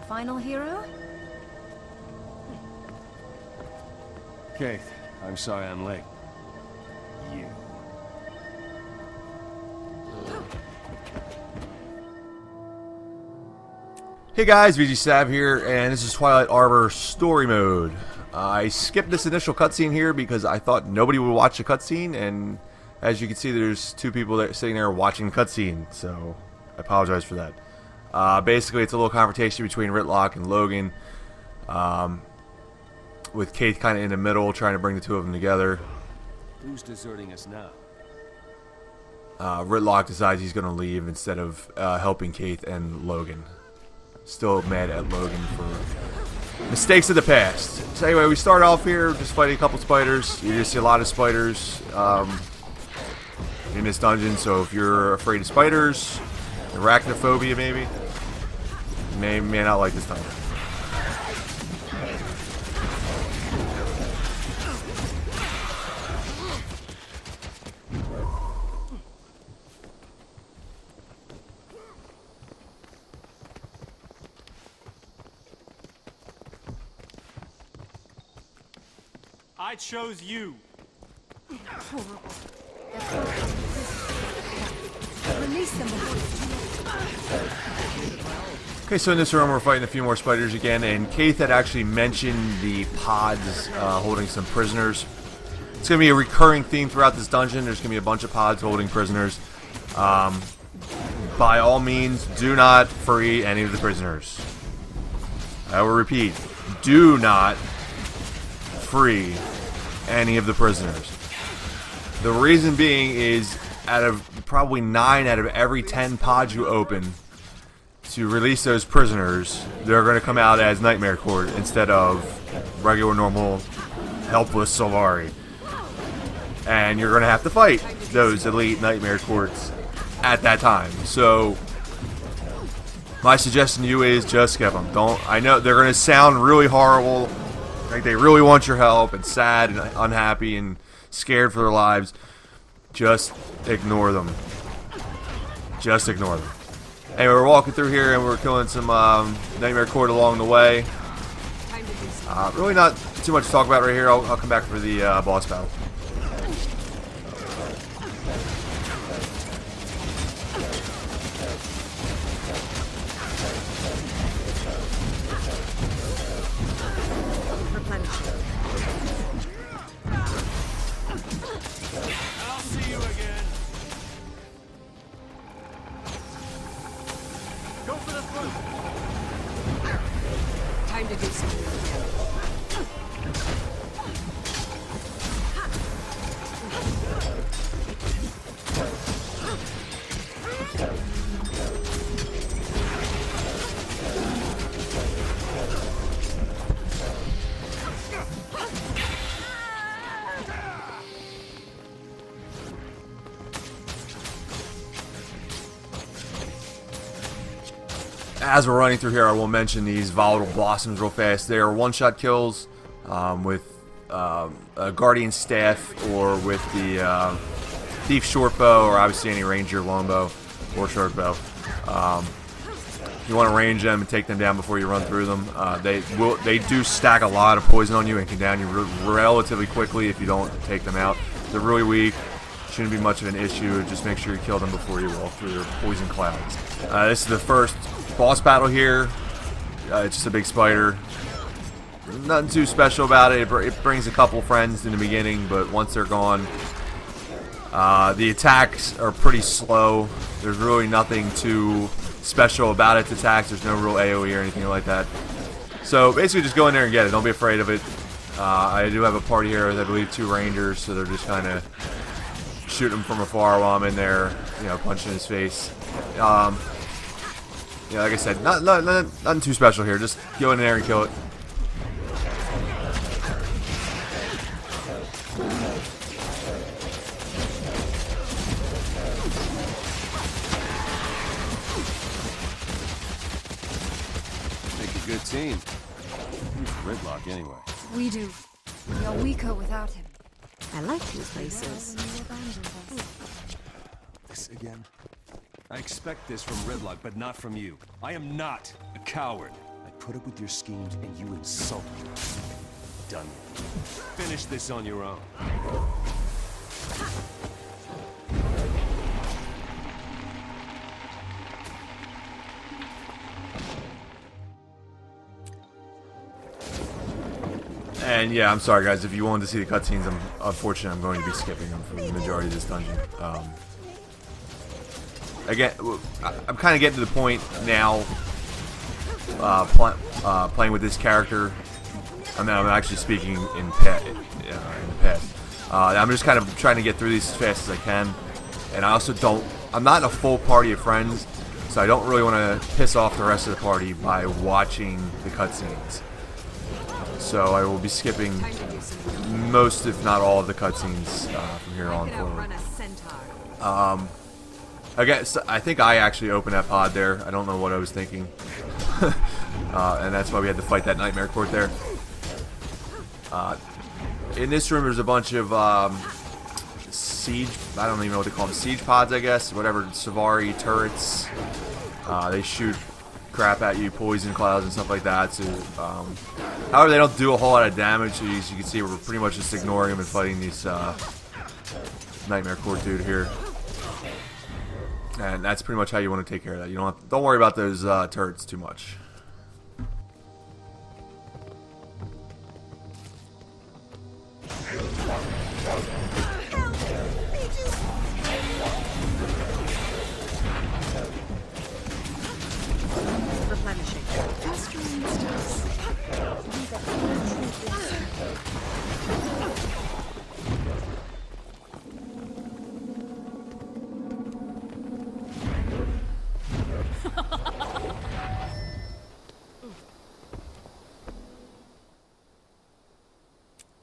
final hero? Keith, I'm sorry I'm late. You. Hey guys, VG Sab here, and this is Twilight Arbor Story Mode. I skipped this initial cutscene here because I thought nobody would watch the cutscene, and as you can see, there's two people that are sitting there watching the cutscene, so I apologize for that. Basically, it's a little confrontation between Ritlock and Logan, with Keith kind of in the middle, trying to bring the two of them together. Who's deserting us now? Ritlock decides he's going to leave instead of helping Keith and Logan. Still mad at Logan for mistakes of the past. So anyway, we start off here just fighting a couple spiders. You just see a lot of spiders in this dungeon, so if you're afraid of spiders, arachnophobia maybe, you may not like this dungeon. I chose you. Horrible. Release them. Okay, so in this room we're fighting a few more spiders again, and Keith had actually mentioned the pods holding some prisoners. It's going to be a recurring theme throughout this dungeon. There's going to be a bunch of pods holding prisoners. By all means, do not free any of the prisoners. I will repeat, do not free any of the prisoners. The reason being is, out of probably 9 out of every 10 pods you open to release those prisoners, they're going to come out as Nightmare Court instead of regular, normal, helpless Solari. And you're going to have to fight those elite Nightmare Courts at that time. So my suggestion to you is just skip them. I know they're going to sound really horrible, like they really want your help and sad and unhappy and scared for their lives. Just ignore them. Just ignore them. Anyway, we're walking through here and we're killing some Nightmare Court along the way. Really not too much to talk about right here. I'll come back for the boss battle. I'll see you again. Go for the front. Time to do something. As we're running through here, I will mention these volatile blossoms real fast. They are one-shot kills with a guardian staff or with the thief short bow, or obviously any ranger longbow or short bow. You want to range them and take them down before you run through them. They do stack a lot of poison on you and can down you relatively quickly if you don't take them out. They're really weak. Shouldn't be much of an issue. Just make sure you kill them before you walk through their poison clouds. This is the first boss battle here. It's just a big spider. Nothing too special about it. It brings a couple friends in the beginning, but once they're gone, the attacks are pretty slow. There's really nothing too special about its attacks. There's no real AoE or anything like that. So basically just go in there and get it. Don't be afraid of it. I do have a party here with, I believe, 2 rangers, so they're just kind of shooting him from afar while I'm in there, you know, punching his face. Yeah, like I said, nothing too special here. Just go in there and kill it. Make a good team. Who's Ritlock anyway? We do. We are weaker without him. I like these places. This again? I expect this from Ritlock, but not from you. I am not a coward. I put up with your schemes and you insult me. Done. Finish this on your own. And yeah, I'm sorry guys, if you wanted to see the cutscenes, unfortunately I'm going to be skipping them for the majority of this dungeon. Again, I'm kind of getting to the point now, playing with this character. I'm actually speaking in the past. I'm just kind of trying to get through these as fast as I can. And I also I'm not in a full party of friends, so I don't really want to piss off the rest of the party by watching the cutscenes. So I will be skipping most, if not all, of the cutscenes from here on forward. Again, so I think I actually opened that pod there. I don't know what I was thinking. And that's why we had to fight that nightmare court there. In this room, there's a bunch of siege, I don't even know what they call them, siege pods, I guess, whatever, Savari turrets. They shoot crap at you, poison clouds and stuff like that. So, however, they don't do a whole lot of damage. So as you can see, we're pretty much just ignoring them and fighting these nightmare court dude here. And that's pretty much how you want to take care of that. You don't worry about those turrets too much. Replenishing.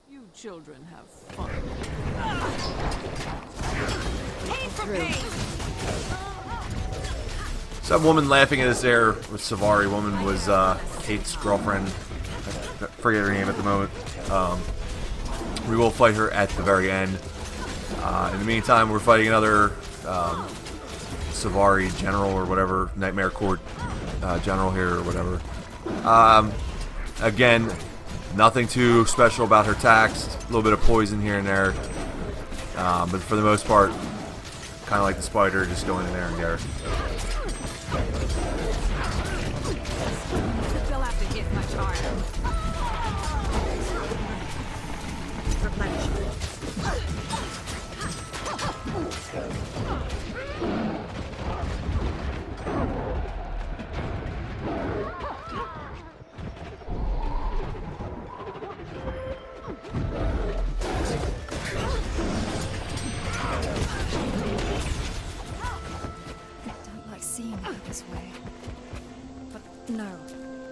You children have fun. Some woman laughing at us there with Savari. Woman was Kate's girlfriend. I forget her name at the moment. We will fight her at the very end. In the meantime, we're fighting another Savari general or whatever, Nightmare Court general here or whatever. Again, nothing too special about her attacks. A little bit of poison here and there. But for the most part, kind of like the spider, just going in there and get her. They'll have to hit much harder. Replenishing. Don't like seeing her this way. But no,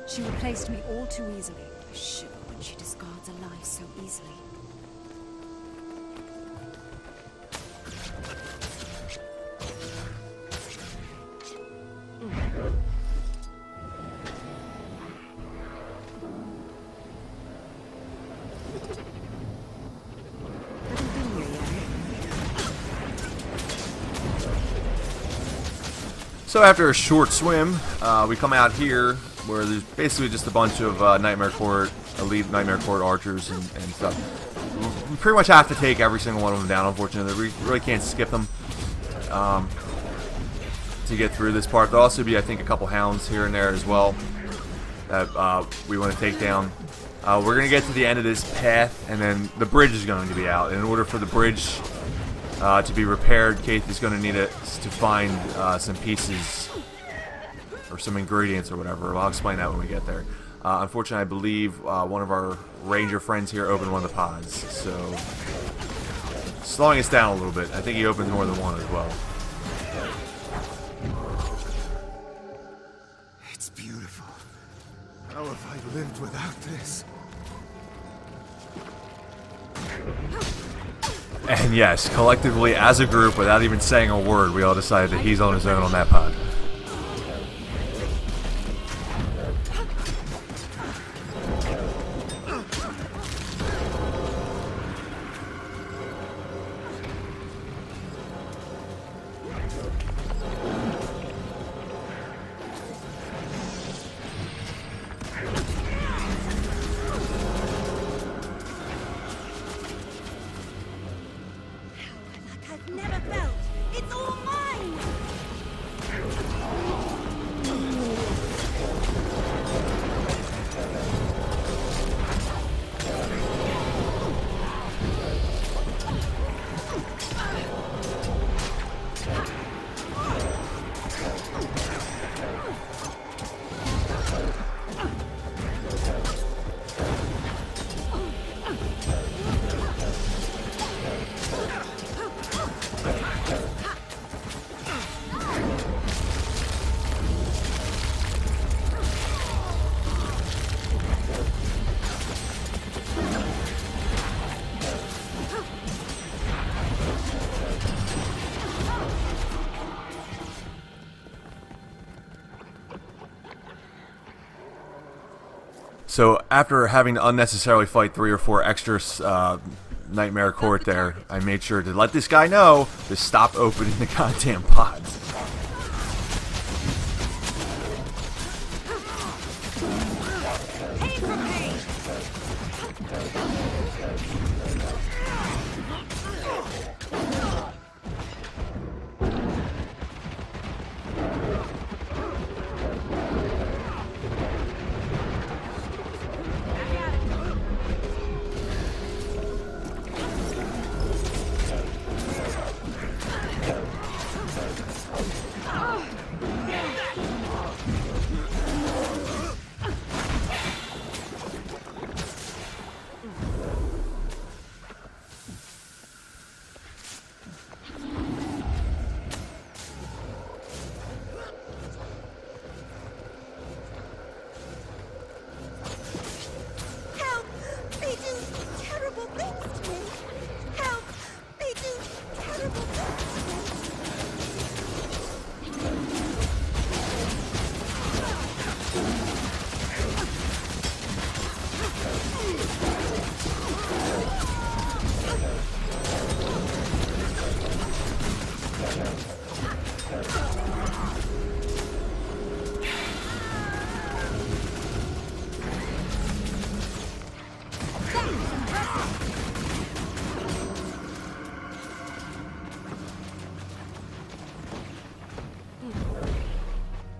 she replaced me all too easily. I shiver when she discards a life so easily. Haven't been here yet. So after a short swim, we come out here where there's basically just a bunch of Nightmare Court, elite Nightmare Court archers and stuff. We pretty much have to take every single one of them down, unfortunately. We really can't skip them to get through this part. There'll also be, I think, a couple hounds here and there as well that we want to take down. We're going to get to the end of this path, and then the bridge is going to be out. In order for the bridge to be repaired, Keith is going to need us to find some pieces or some ingredients or whatever. I'll explain that when we get there. Unfortunately, I believe one of our ranger friends here opened one of the pods, so slowing us down a little bit. I think he opened more than one as well. It's beautiful. How have I lived without this? And yes, collectively as a group, without even saying a word, we all decided that he's on his own on that pod. So after having to unnecessarily fight 3 or 4 extra Nightmare Court there, I made sure to let this guy know to stop opening the goddamn pods.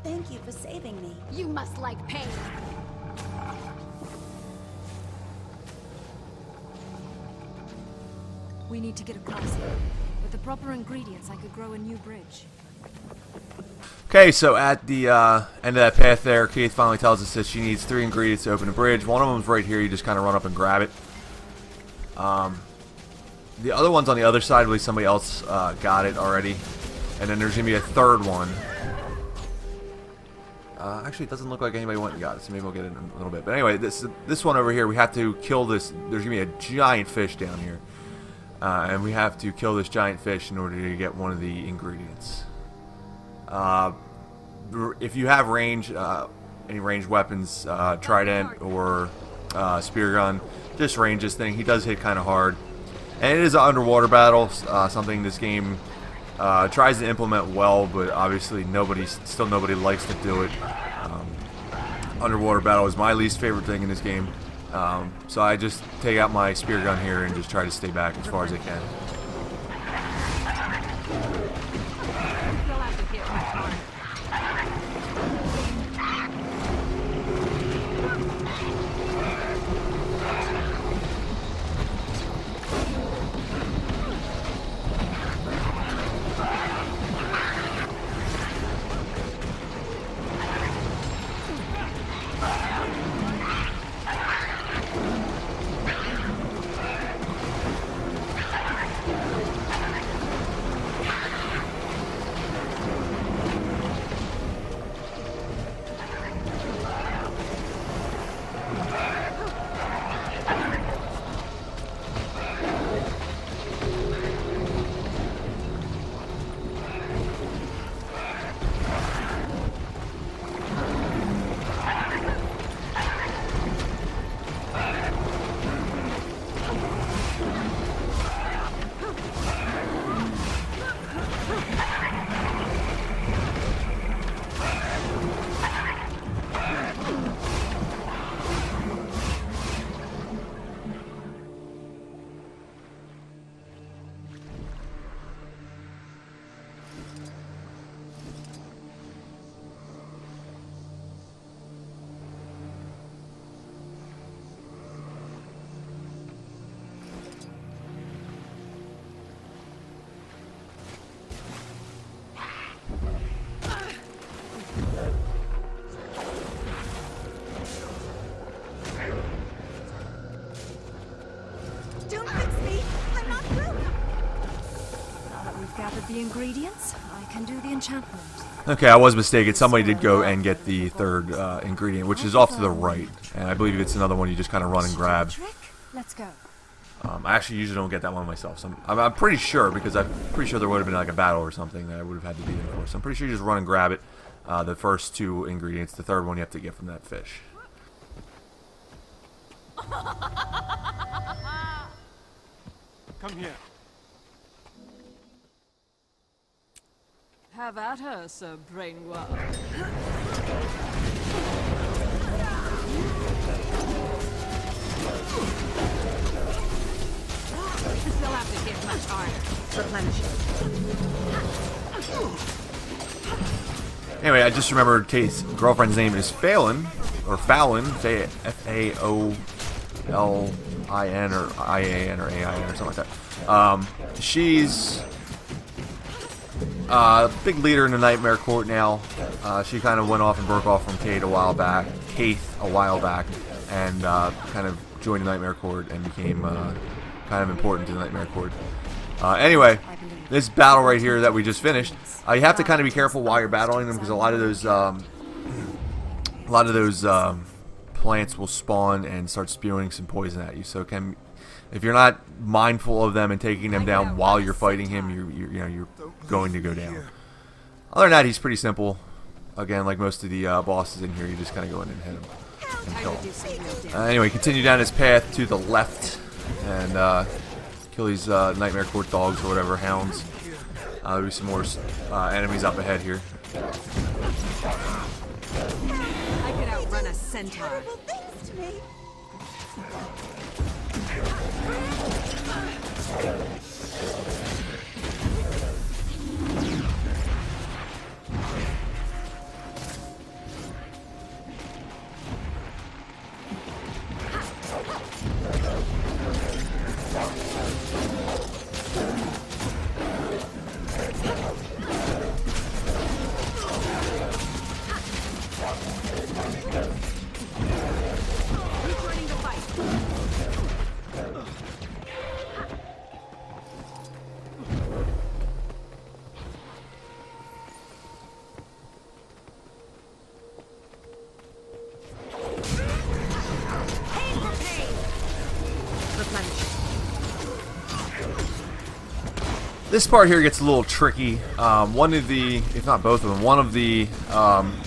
Thank you for saving me. You must like pain. We need to get across here. With the proper ingredients, I could grow a new bridge. Okay, so at the end of that path there, Keith finally tells us that she needs 3 ingredients to open a bridge. One of them's right here. You just kind of run up and grab it. The other one's on the other side. I believe somebody else got it already. And then there's going to be a third one. Actually, it doesn't look like anybody went and got it, so maybe we'll get it in a little bit. But anyway, this one over here, we have to kill this. There's going to be a giant fish down here. And we have to kill this giant fish in order to get one of the ingredients. If you have range, any ranged weapons, trident or spear gun, just range this thing. He does hit kind of hard. And it is an underwater battle, something this game tries to implement well, but obviously nobody likes to do it. Underwater battle is my least favorite thing in this game. So I just take out my spear gun here and just try to stay back as far as I can. The ingredients, I can do the enchantment. Okay, I was mistaken. Somebody did go and get the third ingredient, which is off to the right. And I believe it's another one you just kind of run and grab. Let's go. I actually usually don't get that one myself. So I'm pretty sure, because I'm pretty sure there would have been like a battle or something that I would have had to be there for. So I'm pretty sure you just run and grab it. The first 2 ingredients. The third one you have to get from that fish. Come here. Have at her, Sir Brainworm. You'll have to hit much harder. Replenishing. Anyway, I just remembered Kate's girlfriend's name is Phelan, or Fallon, say F-A-O-L-I-N, or I-A-N, or A-I-N, or something like that. She's a big leader in the Nightmare Court now. She kind of went off and broke off from Kate a while back, and kind of joined the Nightmare Court and became kind of important to the Nightmare Court. Anyway, this battle right here that we just finished, you have to kind of be careful while you're battling them because a lot of those plants will spawn and start spewing some poison at you. So if you're not mindful of them and taking them down while you're fighting him, you're going to go down. Other than that, he's pretty simple. Again, like most of the bosses in here, you just kind of go in and hit him and kill him. Anyway, continue down this path to the left and kill these Nightmare Court dogs or whatever, hounds. There'll be some more enemies up ahead here. I could outrun a centaur. This part here gets a little tricky. One of the, if not both of them, one of the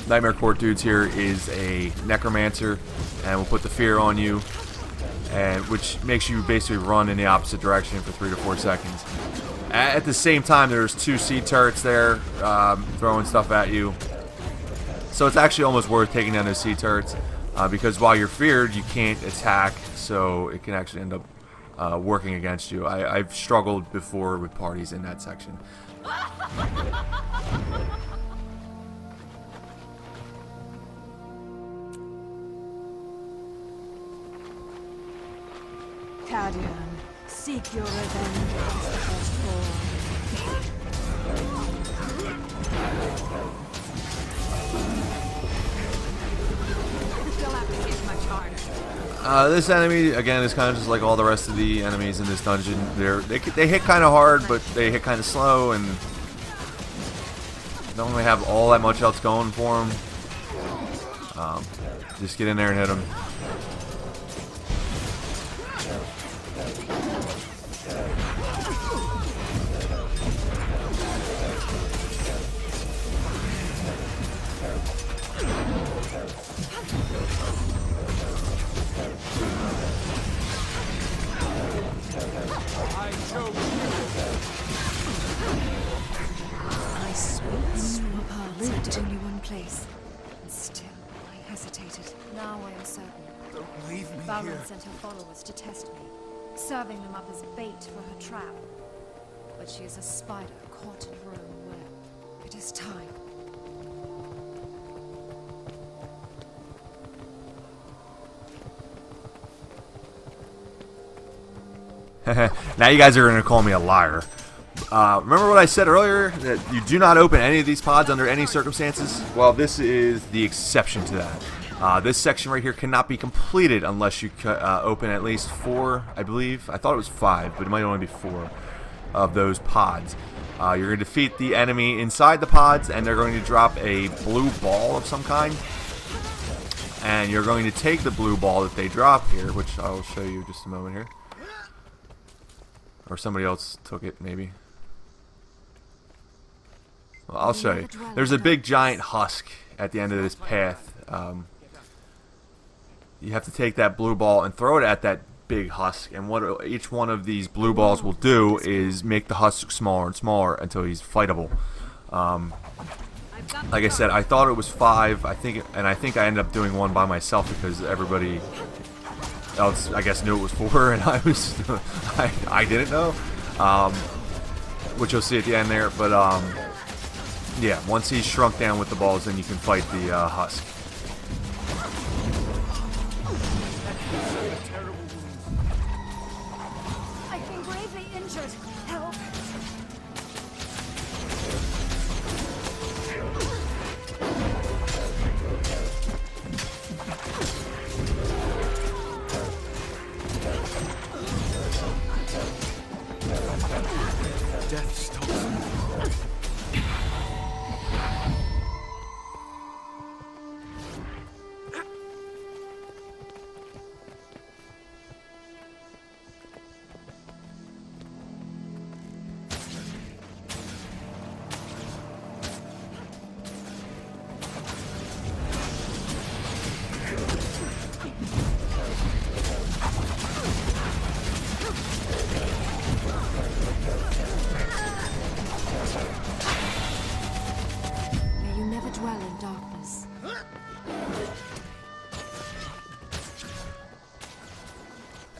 Nightmare Court dudes here is a necromancer and will put the fear on you, and which makes you basically run in the opposite direction for 3 to 4 seconds. At the same time, there's 2 seed turrets there throwing stuff at you. So it's actually almost worth taking down those seed turrets because while you're feared, you can't attack, so it can actually end up working against you. I've struggled before with parties in that section. Cadian, seek your revenge against the firstborn. You'll have to hit much harder. This enemy, again, is kind of just like all the rest of the enemies in this dungeon. They hit kind of hard, but they hit kind of slow, and don't really have all that much else going for them. Just get in there and hit them. My sweet swap hearts lived only one place. And still, I hesitated. Now I am certain. Don't leave me Balin here. sent her followers to test me, serving them up as bait for her trap. But she is a spider caught in her own web. It is time. Now you guys are going to call me a liar. Remember what I said earlier? That you do not open any of these pods under any circumstances? Well, this is the exception to that. This section right here cannot be completed unless you open at least 4, I believe. I thought it was 5, but it might only be 4 of those pods. You're going to defeat the enemy inside the pods, and they're going to drop a blue ball of some kind. And you're going to take the blue ball that they drop here, which I will show you in just a moment here. Or somebody else took it, maybe. Well, I'll show you. There's a big giant husk at the end of this path. you have to take that blue ball and throw it at that big husk, and what each one of these blue balls will do is make the husk smaller and smaller until he's fightable. Like I said, I thought it was 5. I think I ended up doing 1 by myself because everybody else, I guess, knew it was 4, and I was I didn't know, which you'll see at the end there. But yeah, once he's shrunk down with the balls, then you can fight the husk. I've been gravely injured. Help! Death stops me. May you never dwell in darkness.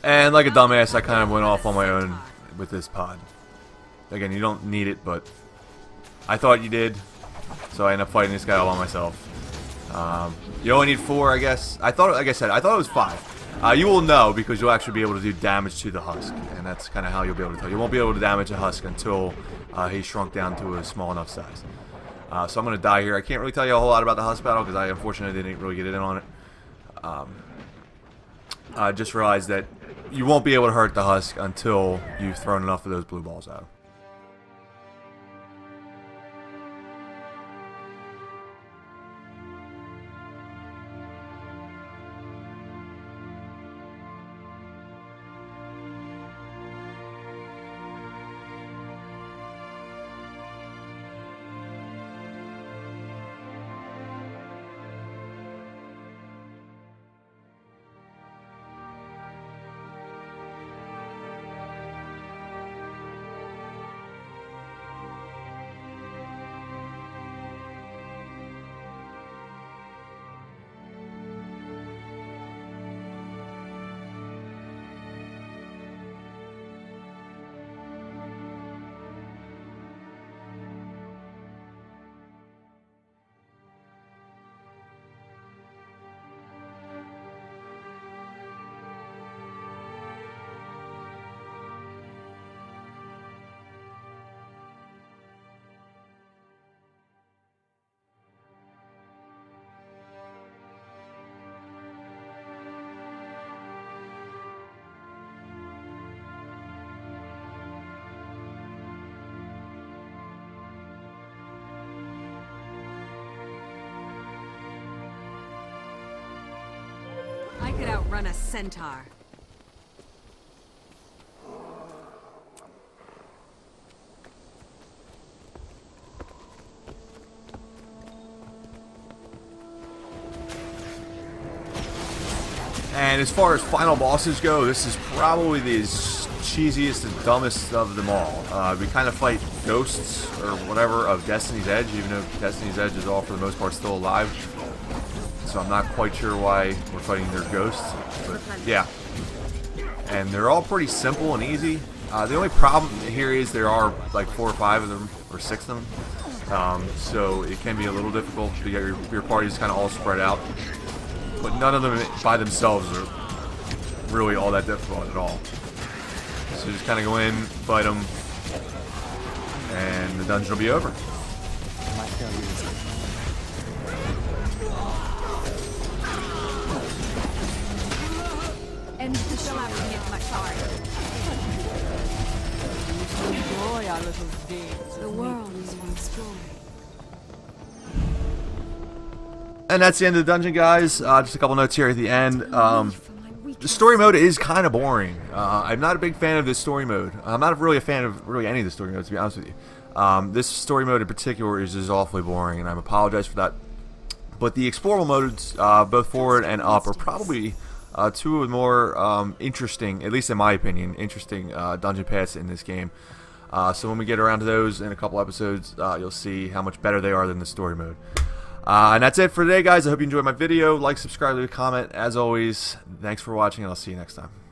And like a dumbass, I kind of went off on my own with this pod. Again, you don't need it, but I thought you did, so I ended up fighting this guy all by myself. You only need 4, I guess. I thought, like I said, I thought it was 5. You will know because you'll actually be able to do damage to the husk, and that's kind of how you'll be able to tell. You won't be able to damage a husk until he's shrunk down to a small enough size. So I'm going to die here. I can't really tell you a whole lot about the husk battle because I unfortunately didn't really get in on it. I just realized that you won't be able to hurt the husk until you've thrown enough of those blue balls out. I could outrun a centaur. And as far as final bosses go, this is probably the cheesiest and dumbest of them all. We kind of fight ghosts or whatever of Destiny's Edge, even though Destiny's Edge is all for the most part still alive. So I'm not quite sure why we're fighting their ghosts, but yeah. And they're all pretty simple and easy. The only problem here is there are like 4 or 5 of them, or 6 of them. So it can be a little difficult to get your parties kind of all spread out. But none of them by themselves are really all that difficult at all. So just kind of go in, fight them, and the dungeon will be over. End the Still have to get much harder. Enjoy our little games. The world is for exploring. And that's the end of the dungeon, guys. Just a couple notes here at the end. The story mode is kind of boring. I'm not a big fan of this story mode. I'm not really a fan of really any of the story modes, to be honest with you. This story mode in particular is just awfully boring, and I apologize for that. But the explorable modes, both forward and up, are probably two of the more interesting, at least in my opinion, interesting dungeon paths in this game. So when we get around to those in a couple episodes, you'll see how much better they are than the story mode. And that's it for today, guys. I hope you enjoyed my video. Like, subscribe, leave a comment. As always, thanks for watching, and I'll see you next time.